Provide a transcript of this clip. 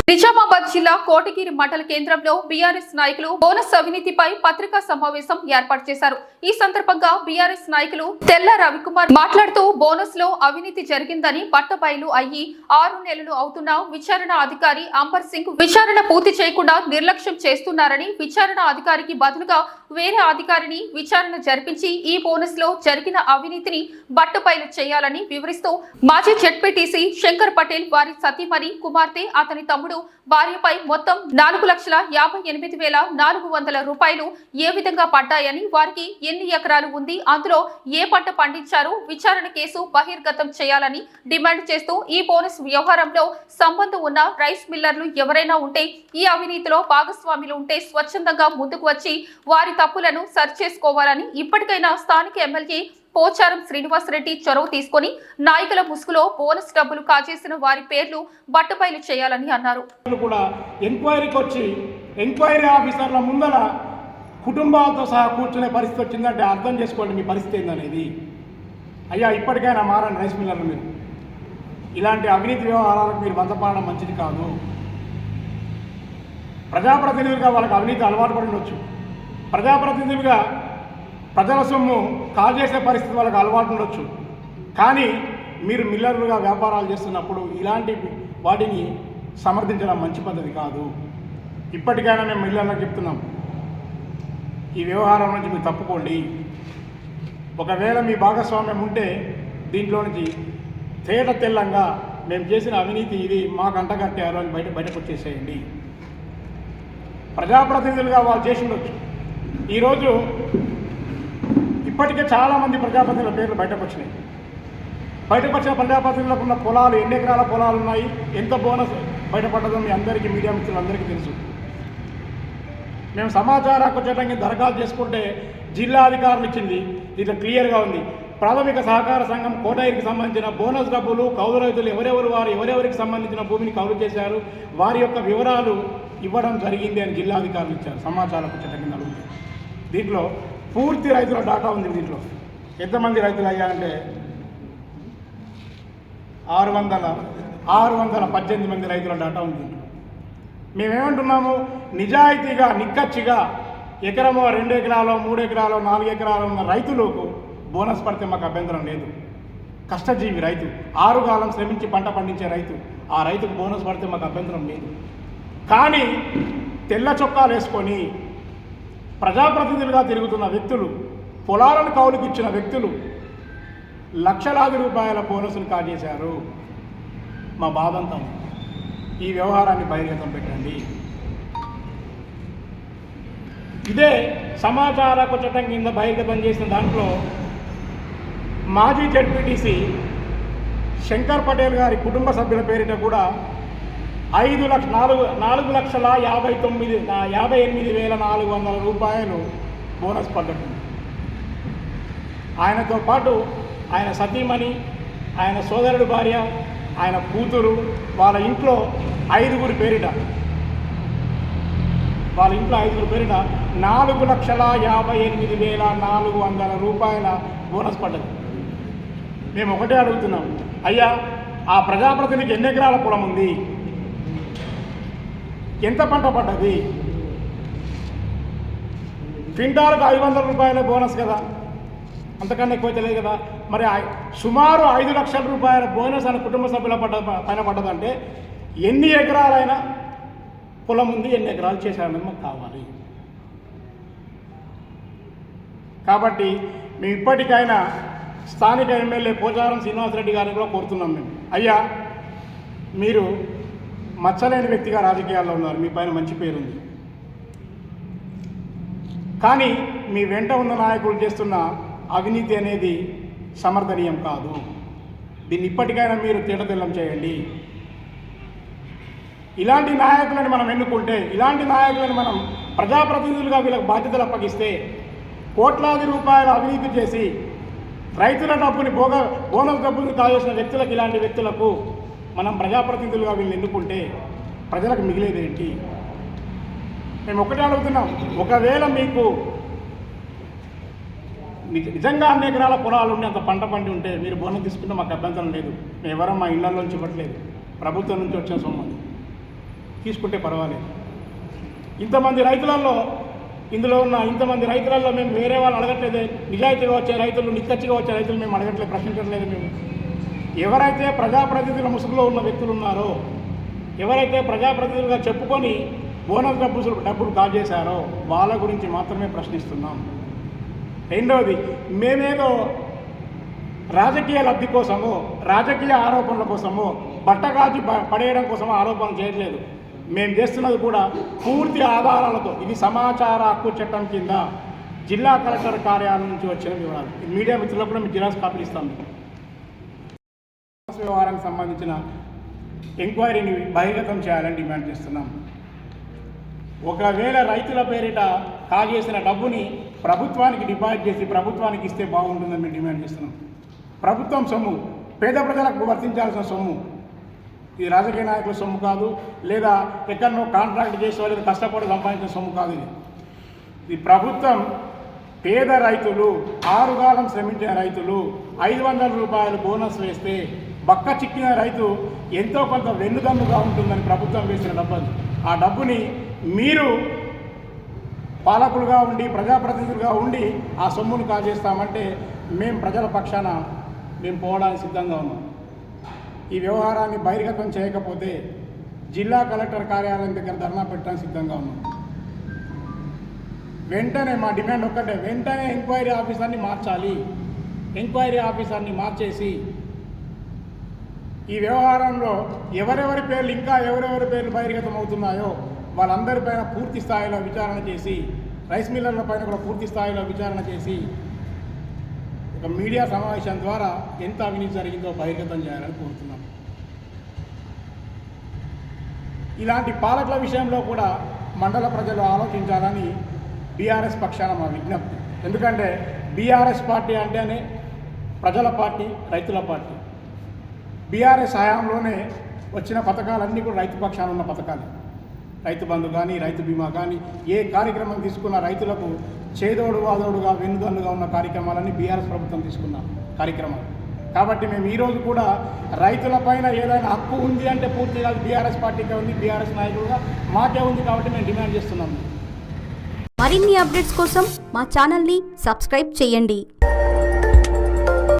నిజామాబాద్ జిల్లా కోటగిరి మండల కేంద్రంలో బీఆర్ఎస్ నాయకులు బోనస్ అవినీతిపై పత్రికా సమావేశం ఏర్పాటు చేశారు. ఈ సందర్భంగా బీఆర్ఎస్ నాయకులు తెల్ల రవికుమార్ మాట్లాడుతూ బోనస్ లో అవినీతి జరిగిందని బట్టబయలు అయ్యి 6 నెలలు అవుతున్నా విచారణ అధికారి అంబర్ సింగ్ విచారణ పూర్తి చేయకుండా నిర్లక్ష్యం చేస్తున్నారని, విచారణ అధికారికి బదులుగా వేరే అధికారిని విచారణ జరిపించి ఈ బోనస్ లో జరిగిన అవినీతిని బట్టబయలు చేయాలని వివరిస్తూ మాజీ జెడ్పీటీసీ శంకర్ పటేల్ వారి సతీమణి కుమార్తె అతని తమ్ముడు భార్యపై మొత్తం 4,58,400 రూపాయలు ఏ విధంగా పడ్డాయని, వారికి ఎన్ని ఎకరాలు ఉంది, అందులో ఏ పంట పండించారు, విచారణ కేసు బహిర్గతం చేయాలని డిమాండ్ చేస్తూ ఈ బోనస్ వ్యవహారంలో సంబంధం ఉన్న రైస్ మిల్లర్లు ఎవరైనా ఉంటే, ఈ అవినీతిలో భాగస్వాములు ఉంటే స్వచ్ఛందంగా ముందుకు వచ్చి వారి తప్పులను సరిచేసుకోవాలని, ఇప్పటికైనా స్థానిక ఎమ్మెల్యే పోచారం శ్రీనివాస్ రెడ్డి చొరవ తీసుకుని నాయకుల ముసుగులో బోనస్ డబ్బులు కాజేసిన వారి పేర్లు బట్టబయలు చేయాలని అన్నారు. ఎంక్వైరీకి వచ్చి ఎంక్వైరీ ఆఫీసర్ల ముందర కుటుంబాలతో సహా కూర్చునే పరిస్థితి వచ్చిందంటే అర్థం చేసుకోండి మీ పరిస్థితి ఏందనేది. అయ్యా, ఇప్పటికైనా మారండి రైస్ మిల్లర్లు. మీరు ఇలాంటి అవినీతి వ్యవహారాలకు మీరు బంధపడడం మంచిది కాదు. ప్రజాప్రతినిధులుగా వాళ్ళకి అవినీతి అలవాటు పడి ఉండొచ్చు. ప్రజాప్రతినిధులుగా ప్రజల సొమ్ము కాజేసే పరిస్థితి వాళ్ళకి అలవాటు ఉండొచ్చు. కానీ మీరు మిల్లర్లుగా వ్యాపారాలు చేస్తున్నప్పుడు ఇలాంటి వాటిని సమర్థించడం మంచి పద్ధతి కాదు. ఇప్పటికైనా మేము మిల్లర్లకు చెప్తున్నాం, ఈ వ్యవహారం నుంచి మీరు తప్పుకోండి. ఒకవేళ మీ భాగస్వామ్యం ఉంటే దీంట్లో నుంచి తేట తెల్లంగా మేము చేసిన అవినీతి ఇది మాకు అంటగట్టారు అని బయటకు వచ్చేసేయండి. ప్రజాప్రతినిధులుగా వాళ్ళు చేసి ఉండొచ్చు. ఈరోజు ఇప్పటికే చాలామంది ప్రజాప్రతినిధుల పేర్లు బయటకు వచ్చినాయి. బయటకు వచ్చిన ప్రజాప్రతినిధులకు ఉన్న పొలాలు, ఎన్ని ఎకరాల పొలాలు ఉన్నాయి, ఎంత బోనస్ బయటపడ్డదో మీ అందరికీ, మీడియా మిత్రులందరికీ తెలుసు. మేము సమాచార హక్కు చట్టం కింద దరఖాస్తు చేసుకుంటే జిల్లా అధికారులు ఇచ్చింది దీంట్లో క్లియర్గా ఉంది. ప్రాథమిక సహకార సంఘం కోటగిరికి సంబంధించిన బోనస్ డబ్బులు కౌలు రైతులు ఎవరెవరికి సంబంధించిన భూమిని కౌలు చేశారు, వారి యొక్క వివరాలు ఇవ్వడం జరిగింది అని జిల్లా అధికారులు ఇచ్చారు సమాచార హక్కు చట్టం కింద అడుగుతుంది. దీంట్లో పూర్తి రైతుల డాటా ఉంది. దీంట్లో ఎంతమంది రైతులు అయ్యారంటే 618 మంది రైతుల డాటా ఉంది. దీంట్లో మేమేమంటున్నాము, నిజాయితీగా నిక్కచ్చిగా ఎకరమో 2 ఎకరాలో 3 ఎకరాలో 4 ఎకరాలు ఉన్న రైతులకు బోనస్ పడితే మాకు అభ్యంతరం లేదు. కష్టజీవి రైతు, 6 కాలం శ్రమించి పంట పండించే రైతు, ఆ రైతుకు బోనస్ పడితే మాకు అభ్యంతరం లేదు. కానీ తెల్ల చొక్కాలు వేసుకొని ప్రజాప్రతినిధులుగా తిరుగుతున్న వ్యక్తులు, పొలాలను కౌలుకి ఇచ్చిన వ్యక్తులు లక్షలాది రూపాయల బోనస్ను కాజేశారు. మా బాధంతా ఈ వ్యవహారాన్ని బహిర్గతం పెట్టండి. ఇదే సమాచార హక్కు చట్టం కింద బహిర్గతం చేసిన దాంట్లో మాజీ జెడ్పీటీసీ శంకర్ పటేల్ గారి కుటుంబ సభ్యుల పేరిట కూడా 4,58,400 రూపాయలు బోనస్ పడ్డట్టు. ఆయనతో పాటు ఆయన సతీమణి, ఆయన సోదరుడు భార్య, ఆయన కూతురు, వాళ్ళ ఇంట్లో 5 పేరిట 4,58,400 రూపాయల బోనస్ పడ్డది. మేము ఒకటే అడుగుతున్నాం, అయ్యా ఆ ప్రజాప్రతినిధికి ఎన్ని ఎకరాల పొలం ఉంది, ఎంత పంట పడ్డది, క్వింటాలకు 500 రూపాయల బోనస్ కదా, అంతకన్నా ఎక్కువ తెలియదు కదా. మరి సుమారు 5 లక్షల రూపాయల బోనస్ అని కుటుంబ సభ్యుల పైన పడ్డదంటే ఎన్ని ఎకరాలైనా పొలం ఉంది, ఎన్ని ఎకరాలు చేశారని మాకు కావాలి. కాబట్టి మేము ఇప్పటికైనా స్థానిక ఎమ్మెల్యే పోచారం శ్రీనివాస్ రెడ్డి గారిని కూడా కోరుతున్నాం. మేము, అయ్యా మీరు మచ్చలేని వ్యక్తిగా రాజకీయాల్లో ఉన్నారు, మీ పైన మంచి పేరుంది. కానీ మీ వెంట ఉన్న నాయకులు చేస్తున్న అవినీతి అనేది సమర్థనీయం కాదు. దీన్ని ఇప్పటికైనా మీరు తేటతెల్లం చేయండి. ఇలాంటి నాయకులను మనం ఎన్నుకుంటే, ఇలాంటి నాయకులను మనం ప్రజాప్రతినిధులుగా వీళ్ళకి బాధ్యతలు అప్పగిస్తే, కోట్లాది రూపాయల అవినీతి చేసి రైతుల డబ్బుని బోనస్ డబ్బుని కాజేసిన వ్యక్తులకు, ఇలాంటి వ్యక్తులకు మనం ప్రజాప్రతినిధులుగా వీళ్ళని ఎన్నుకుంటే ప్రజలకు మిగిలేదేంటి? మేము ఒకటే అడుగుతున్నాం, ఒకవేళ మీకు నిజంగా అన్ని ఎకరాల పొలాలు ఉండి అంత పంట పండి ఉంటే మీరు బోనస్ తీసుకుంటే మాకు అభ్యంతరం లేదు. మేము ఎవరో మా ఇళ్లలోంచి ఇవ్వట్లేదు, ప్రభుత్వం నుంచి వచ్చిన సొమ్ము. తీసుకుంటే పర్వాలేదు. ఇంతమంది రైతులలో ఇందులో ఉన్న ఇంతమంది రైతులలో మేము వేరే వాళ్ళు అడగట్లేదు. నిజాయితీగా వచ్చే రైతులు, నిక్కచ్చిగా వచ్చే రైతులు మేము అడగట్లేదు, ప్రశ్నించట్లేదు. మేము ఎవరైతే ప్రజాప్రతినిధుల ముసుగులో ఉన్న వ్యక్తులు ఉన్నారో, ఎవరైతే ప్రజాప్రతినిధులుగా చెప్పుకొని బోనస్ డబ్బులు కాజేశారో వాళ్ళ గురించి మాత్రమే ప్రశ్నిస్తున్నాం. రెండవది, మేమేదో రాజకీయ లబ్ధి కోసమో, రాజకీయ ఆరోపణల కోసమో, బట్టగాజు పడేయడం కోసమో ఆరోపణలు చేయట్లేదు. మేము చేస్తున్నది కూడా పూర్తి ఆధారాలతో. ఇది సమాచార హక్కు చట్టం కింద జిల్లా కలెక్టర్ కార్యాలయం నుంచి వచ్చిన వివరాలు. మీడియా మిత్రులకు కూడా మేము జిరాక్స్ కాపీలు ఇస్తాం. వ్యవహారానికి సంబంధించిన ఎంక్వైరీని బహిర్గతం చేయాలని డిమాండ్ చేస్తున్నాం. ఒకవేళ రైతుల పేరిట కాజేసిన డబ్బుని ప్రభుత్వానికి డిపాజిట్ చేసి ప్రభుత్వానికి ఇస్తే బాగుంటుందని మేము డిమాండ్ చేస్తున్నాం. ప్రభుత్వం సొమ్ము పేద ప్రజలకు వర్తించాల్సిన సొమ్ము, ఇది రాజకీయ నాయకుల సొమ్ము కాదు, లేదా ఎక్కడనో కాంట్రాక్ట్ చేసే వాళ్ళు కష్టపడి సంపాదించిన సొమ్ము కాదు. ఇది ప్రభుత్వం పేద రైతులు, ఆరుగాలం శ్రమించిన రైతులు 500 రూపాయలు బోనస్ వేస్తే బక్క చిక్కిన రైతు ఎంతో కొంత వెన్నుదన్నుగా ఉంటుందని ప్రభుత్వం వేసిన డబ్బు. ఆ డబ్బుని మీరు పాలకులుగా ఉండి, ప్రజాప్రతినిధులుగా ఉండి ఆ సొమ్మును కాజేస్తామంటే మేము ప్రజల పక్షాన మేము పోవడానికి సిద్ధంగా ఉన్నాం. ఈ వ్యవహారాన్ని బహిర్గతం చేయకపోతే జిల్లా కలెక్టర్ కార్యాలయం దగ్గర ధర్నా పెట్టడానికి సిద్ధంగా ఉన్నాం. వెంటనే మా డిమాండ్ ఒక్కటే, వెంటనే ఎంక్వైరీ ఆఫీసర్ని మార్చాలి. ఎంక్వైరీ ఆఫీసర్ని మార్చేసి ఈ వ్యవహారంలో ఎవరెవరి పేర్లు, ఇంకా ఎవరెవరి పేర్లు బహిర్గతం అవుతున్నాయో వాళ్ళందరిపైన పూర్తి స్థాయిలో విచారణ చేసి, రైస్ మిల్లర్ల పైన కూడా పూర్తి స్థాయిలో విచారణ చేసి ఒక మీడియా సమావేశం ద్వారా ఎంత అవినీతి జరిగిందో బహిర్గతం చేయాలని కోరుతున్నాం. ఇలాంటి పాలకుల విషయంలో కూడా మండల ప్రజలు ఆలోచించాలని బీఆర్ఎస్ పక్షాన మా విజ్ఞప్తి. ఎందుకంటే బీఆర్ఎస్ పార్టీ అంటేనే ప్రజల పార్టీ, రైతుల పార్టీ. బీఆర్ఎస్ హయాంలోనే వచ్చిన పథకాలన్నీ కూడా రైతు పక్షాన ఉన్న పథకాలు. రైతు బంధు కానీ, రైతు బీమా కానీ, ఏ కార్యక్రమం తీసుకున్న రైతులకు చేదోడు వాదోడుగా వెన్నుదన్నుగా ఉన్న కార్యక్రమాలన్నీ బీఆర్ఎస్ ప్రభుత్వం తీసుకున్న కార్యక్రమాలు. కాబట్టి మేము ఈరోజు కూడా రైతుల పైన ఏదైనా హక్కు ఉంది అంటే పూర్తిగా బీఆర్ఎస్ పార్టీకే ఉంది, బీఆర్ఎస్ నాయకులుగా మాకే ఉంది. కాబట్టి మేము డిమాండ్ చేస్తున్నాము. మరిన్ని అప్డేట్స్ కోసం మా ఛానల్ని సబ్స్క్రైబ్ చేయండి.